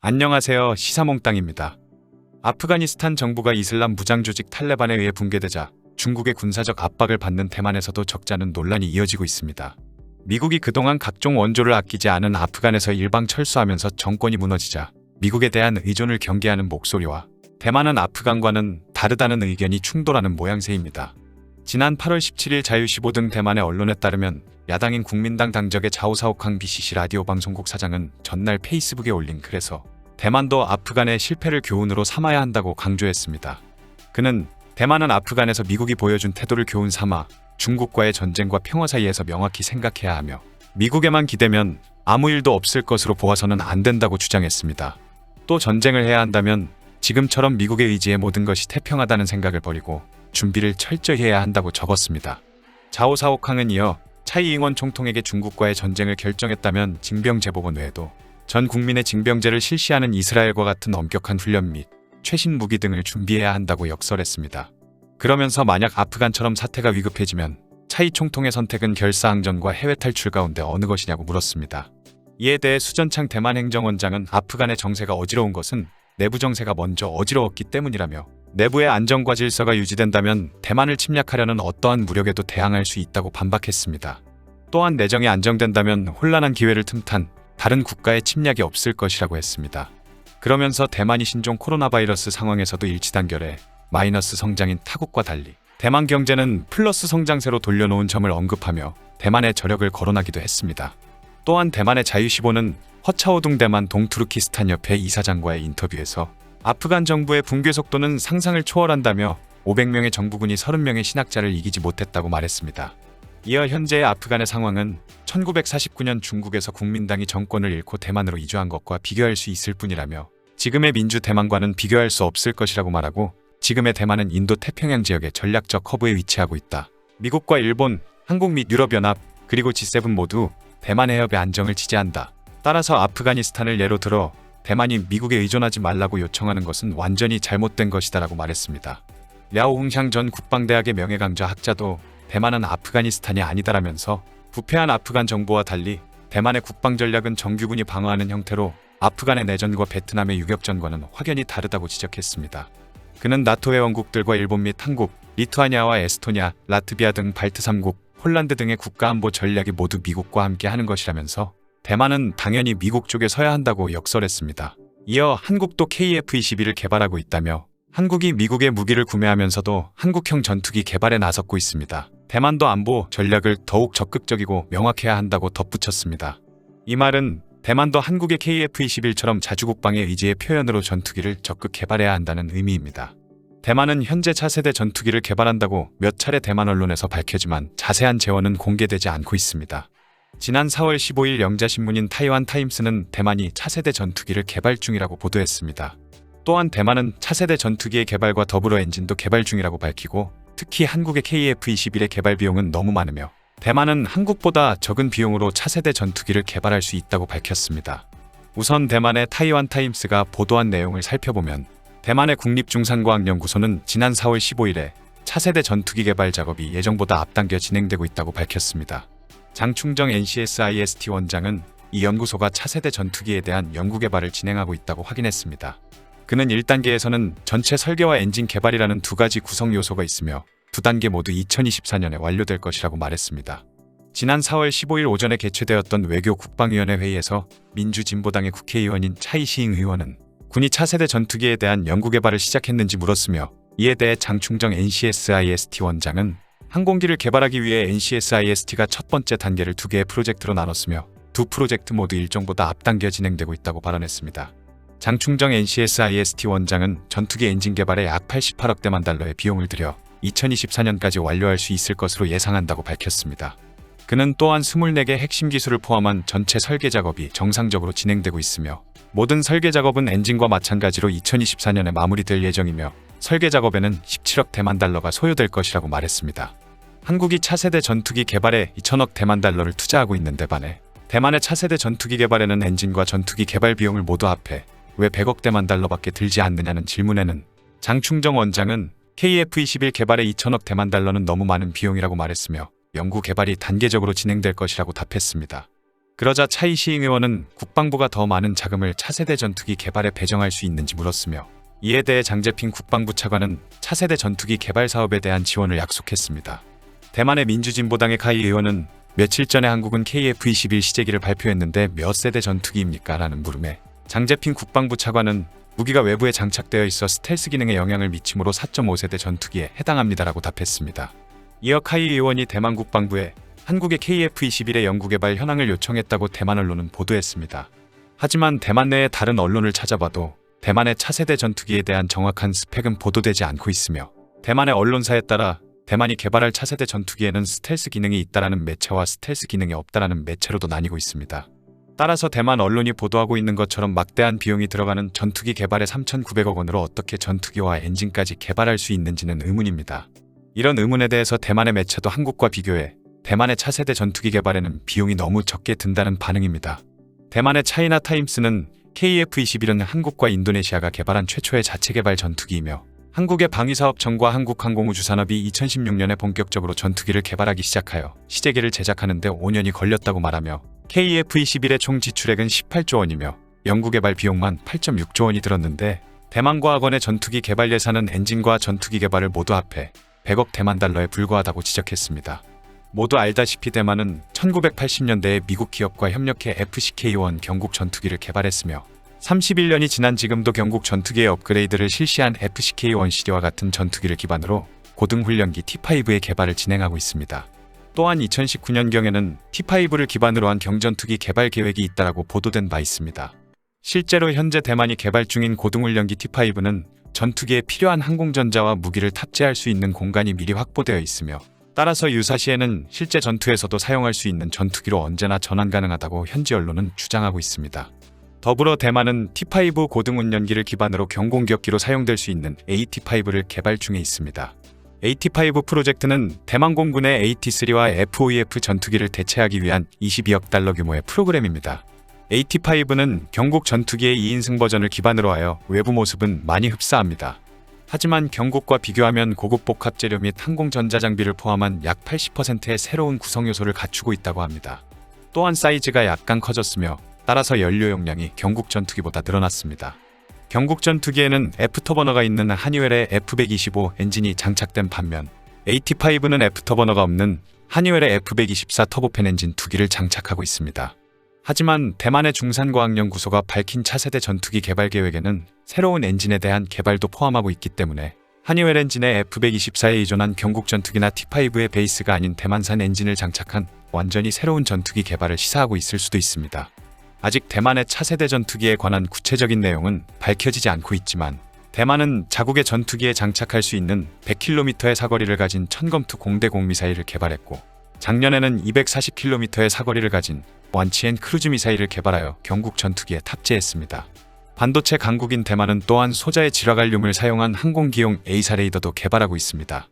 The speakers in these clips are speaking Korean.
안녕하세요. 시사몽땅입니다. 아프가니스탄 정부가 이슬람 무장조직 탈레반에 의해 붕괴되자 중국의 군사적 압박을 받는 대만에서도 적잖은 논란이 이어지고 있습니다. 미국이 그동안 각종 원조를 아끼지 않은 아프간에서 일방 철수하면서 정권이 무너지자 미국에 대한 의존을 경계하는 목소리와 대만은 아프간과는 다르다는 의견이 충돌하는 모양새입니다. 지난 8월 17일 자유15 등 대만의 언론에 따르면 야당인 국민당 당적의 자오사오캉 BCC 라디오 방송국 사장은 전날 페이스북에 올린 글에서 대만도 아프간의 실패를 교훈으로 삼아야 한다고 강조했습니다. 그는 대만은 아프간에서 미국이 보여준 태도를 교훈 삼아 중국과의 전쟁과 평화 사이에서 명확히 생각해야 하며 미국에만 기대면 아무 일도 없을 것으로 보아서는 안 된다고 주장했습니다. 또 전쟁을 해야 한다면 지금처럼 미국의 의지에 모든 것이 태평하다는 생각을 버리고 준비를 철저히 해야 한다고 적었습니다. 자오사오캉은 이어 차이 잉원 총통에게 중국과의 전쟁을 결정했다면 징병제복원 외에도 전 국민의 징병제를 실시하는 이스라엘과 같은 엄격한 훈련 및 최신 무기 등을 준비해야 한다고 역설했습니다. 그러면서 만약 아프간처럼 사태가 위급해지면 차이 총통의 선택은 결사항전과 해외 탈출 가운데 어느 것이냐고 물었습니다. 이에 대해 수전창 대만 행정원장은 아프간의 정세가 어지러운 것은 내부 정세가 먼저 어지러웠기 때문이라며 내부의 안정과 질서가 유지된다면 대만을 침략하려는 어떠한 무력에도 대항할 수 있다고 반박했습니다. 또한 내정이 안정된다면 혼란한 기회를 틈탄 다른 국가의 침략이 없을 것이라고 했습니다. 그러면서 대만이 신종 코로나 바이러스 상황에서도 일치단결해 마이너스 성장인 타국과 달리 대만 경제는 플러스 성장세로 돌려놓은 점을 언급하며 대만의 저력을 거론하기도 했습니다. 또한 대만의 자유15는 허차오둥 대만 동투르키스탄 협회 이사장과의 인터뷰에서 아프간 정부의 붕괴 속도는 상상을 초월한다며 500명의 정부군이 30명의 신학자를 이기지 못했다고 말했습니다. 이어 현재의 아프간의 상황은 1949년 중국에서 국민당이 정권을 잃고 대만으로 이주한 것과 비교할 수 있을 뿐이라며 지금의 민주 대만과는 비교할 수 없을 것이라고 말하고 지금의 대만은 인도 태평양 지역의 전략적 허브에 위치하고 있다. 미국과 일본, 한국 및 유럽연합, 그리고 G7 모두 대만 해협의 안정을 지지한다. 따라서 아프가니스탄을 예로 들어 대만이 미국에 의존하지 말라고 요청하는 것은 완전히 잘못된 것이다라고 말했습니다. 랴오흥샹 전 국방대학의 명예강좌 학자도 대만은 아프가니스탄이 아니다라면서 부패한 아프간 정부와 달리 대만의 국방전략은 정규군이 방어하는 형태로 아프간의 내전과 베트남의 유격전과는 확연히 다르다고 지적했습니다. 그는 나토 회원국들과 일본 및 한국, 리투아니아와 에스토니아, 라트비아 등 발트 3국, 폴란드 등의 국가안보 전략이 모두 미국과 함께 하는 것이라면서 대만은 당연히 미국 쪽에 서야 한다고 역설했습니다. 이어 한국도 KF-21을 개발하고 있다며 한국이 미국의 무기를 구매하면서도 한국형 전투기 개발에 나섰고 있습니다. 대만도 안보 전략을 더욱 적극적이고 명확해야 한다고 덧붙였습니다. 이 말은 대만도 한국의 KF-21처럼 자주국방의 의지의 표현으로 전투기를 적극 개발해야 한다는 의미입니다. 대만은 현재 차세대 전투기를 개발한다고 몇 차례 대만 언론에서 밝혀지만 자세한 재원은 공개되지 않고 있습니다. 지난 4월 15일 영자신문인 타이완 타임스는 대만이 차세대 전투기를 개발 중이라고 보도했습니다. 또한 대만은 차세대 전투기의 개발과 더불어 엔진도 개발 중이라고 밝히고 특히 한국의 KF-21의 개발 비용은 너무 많으며 대만은 한국보다 적은 비용으로 차세대 전투기를 개발할 수 있다고 밝혔습니다. 우선 대만의 타이완 타임스가 보도한 내용을 살펴보면 대만의 국립중산과학연구소는 지난 4월 15일에 차세대 전투기 개발 작업이 예정보다 앞당겨 진행되고 있다고 밝혔습니다. 장충정 NCSIST 원장은 이 연구소가 차세대 전투기에 대한 연구 개발을 진행하고 있다고 확인했습니다. 그는 1단계에서는 전체 설계와 엔진 개발이라는 두 가지 구성 요소가 있으며 두 단계 모두 2024년에 완료될 것이라고 말했습니다. 지난 4월 15일 오전에 개최되었던 외교국방위원회 회의에서 민주진보당의 국회의원인 차이시잉 의원은 군이 차세대 전투기에 대한 연구 개발을 시작했는지 물었으며 이에 대해 장충정 NCSIST 원장은 항공기를 개발하기 위해 NCSIST가 첫 번째 단계를 두 개의 프로젝트로 나눴으며 두 프로젝트 모두 일정보다 앞당겨 진행되고 있다고 발언했습니다. 장충정 NCSIST 원장은 전투기 엔진 개발에 약 88억대만 달러의 비용을 들여 2024년까지 완료할 수 있을 것으로 예상한다고 밝혔습니다. 그는 또한 24개 핵심 기술을 포함한 전체 설계 작업이 정상적으로 진행되고 있으며 모든 설계 작업은 엔진과 마찬가지로 2024년에 마무리될 예정이며 설계 작업에는 17억 대만 달러가 소요될 것이라고 말했습니다. 한국이 차세대 전투기 개발에 2천억 대만 달러를 투자하고 있는데 반해 대만의 차세대 전투기 개발에는 엔진과 전투기 개발 비용을 모두 합해 왜 100억 대만 달러밖에 들지 않느냐는 질문에는 장충정 원장은 KF-21 개발에 2천억 대만 달러는 너무 많은 비용이라고 말했으며 연구 개발이 단계적으로 진행될 것이라고 답했습니다. 그러자 차이시잉 의원은 국방부가 더 많은 자금을 차세대 전투기 개발에 배정할 수 있는지 물었으며 이에 대해 장재핑 국방부 차관은 차세대 전투기 개발 사업에 대한 지원을 약속했습니다. 대만의 민주진보당의 카이 의원은 며칠 전에 한국은 KF-21 시제기를 발표했는데 몇 세대 전투기입니까? 라는 물음에 장재핑 국방부 차관은 무기가 외부에 장착되어 있어 스텔스 기능에 영향을 미치므로 4.5세대 전투기에 해당합니다라고 답했습니다. 이어 카이 의원이 대만 국방부에 한국의 KF-21의 연구개발 현황을 요청했다고 대만 언론은 보도했습니다. 하지만 대만 내의 다른 언론을 찾아봐도 대만의 차세대 전투기에 대한 정확한 스펙은 보도되지 않고 있으며 대만의 언론사에 따라 대만이 개발할 차세대 전투기에는 스텔스 기능이 있다라는 매체와 스텔스 기능이 없다라는 매체로도 나뉘고 있습니다. 따라서 대만 언론이 보도하고 있는 것처럼 막대한 비용이 들어가는 전투기 개발에 3,900억 원으로 어떻게 전투기와 엔진까지 개발할 수 있는지는 의문입니다. 이런 의문에 대해서 대만의 매체도 한국과 비교해 대만의 차세대 전투기 개발에는 비용이 너무 적게 든다는 반응입니다. 대만의 차이나 타임스는 KF-21은 한국과 인도네시아가 개발한 최초의 자체 개발 전투기이며 한국의 방위사업청과 한국항공우주산업이 2016년에 본격적으로 전투기를 개발하기 시작하여 시제기를 제작하는 데 5년이 걸렸다고 말하며 KF-21의 총 지출액은 18조 원이며 연구개발 비용만 8.6조 원이 들었는데 대만과학원의 전투기 개발 예산은 엔진과 전투기 개발을 모두 합해 100억 대만 달러에 불과하다고 지적했습니다. 모두 알다시피 대만은 1980년대에 미국 기업과 협력해 FCK-1 경국 전투기를 개발했으며 31년이 지난 지금도 경국 전투기의 업그레이드를 실시한 FCK-1 시리와 같은 전투기를 기반으로 고등훈련기 T-5의 개발을 진행하고 있습니다. 또한 2019년경에는 T-5를 기반으로 한 경전투기 개발 계획이 있다라고 보도된 바 있습니다. 실제로 현재 대만이 개발 중인 고등훈련기 T-5는 전투기에 필요한 항공전자와 무기를 탑재할 수 있는 공간이 미리 확보되어 있으며 따라서 유사시에는 실제 전투에서도 사용할 수 있는 전투기로 언제나 전환 가능하다고 현지 언론은 주장하고 있습니다. 더불어 대만은 T-5 고등운전기를 기반으로 경공격기로 사용될 수 있는 AT-5를 개발 중에 있습니다. AT-5 프로젝트는 대만 공군의 AT-3와 F-5F 전투기를 대체하기 위한 22억 달러 규모의 프로그램입니다. AT-5는 경국 전투기의 2인승 버전을 기반으로 하여 외부 모습은 많이 흡사합니다. 하지만 경국과 비교하면 고급 복합 재료 및 항공 전자장비를 포함한 약 80%의 새로운 구성 요소를 갖추고 있다고 합니다. 또한 사이즈가 약간 커졌으며 따라서 연료 용량이 경국 전투기보다 늘어났습니다. 경국 전투기에는 F터버너가 있는 하니웰의 F125 엔진이 장착된 반면 AT-5는 F터버너가 없는 하니웰의 F124 터보팬 엔진 2기를 장착하고 있습니다. 하지만 대만의 중산과학연구소가 밝힌 차세대 전투기 개발 계획에는 새로운 엔진에 대한 개발도 포함하고 있기 때문에 하니웰 엔진의 F124에 의존한 경국 전투기나 T-5의 베이스가 아닌 대만산 엔진을 장착한 완전히 새로운 전투기 개발을 시사하고 있을 수도 있습니다. 아직 대만의 차세대 전투기에 관한 구체적인 내용은 밝혀지지 않고 있지만 대만은 자국의 전투기에 장착할 수 있는 100km의 사거리를 가진 천검투 공대공 미사일을 개발했고 작년에는 240km의 사거리를 가진 원치엔 크루즈 미사일을 개발하여 경국 전투기에 탑재했습니다. 반도체 강국인 대만은 또한 소자의 질화갈륨을 사용한 항공기용 A사 레이더도 개발하고 있습니다.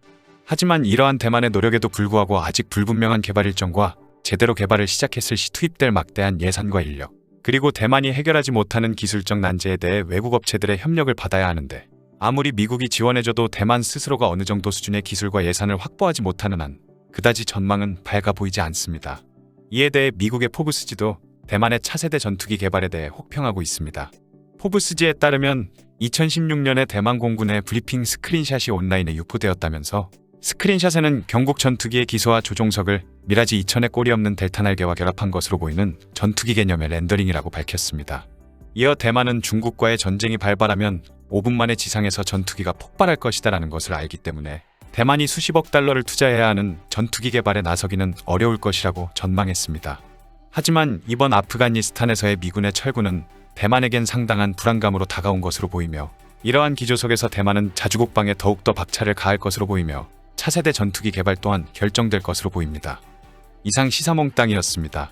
하지만 이러한 대만의 노력에도 불구하고 아직 불분명한 개발 일정과 제대로 개발을 시작했을 시 투입될 막대한 예산과 인력, 그리고 대만이 해결하지 못하는 기술적 난제에 대해 외국 업체들의 협력을 받아야 하는데 아무리 미국이 지원해줘도 대만 스스로가 어느 정도 수준의 기술과 예산을 확보하지 못하는 한 그다지 전망은 밝아 보이지 않습니다. 이에 대해 미국의 포브스지도 대만의 차세대 전투기 개발에 대해 혹평하고 있습니다. 포브스지에 따르면 2016년에 대만 공군의 브리핑 스크린샷이 온라인에 유포되었다면서 스크린샷에는 경국 전투기의 기소와 조종석을 미라지 2000의 꼬리 없는 델타 날개와 결합한 것으로 보이는 전투기 개념의 렌더링이라고 밝혔습니다. 이어 대만은 중국과의 전쟁이 발발하면 5분 만에 지상에서 전투기가 폭발할 것이다라는 것을 알기 때문에 대만이 수십억 달러를 투자해야 하는 전투기 개발에 나서기는 어려울 것이라고 전망했습니다. 하지만 이번 아프가니스탄에서의 미군의 철군은 대만에겐 상당한 불안감으로 다가온 것으로 보이며 이러한 기조 속에서 대만은 자주국방에 더욱더 박차를 가할 것으로 보이며 차세대 전투기 개발 또한 결정될 것으로 보입니다. 이상 시사몽땅이었습니다.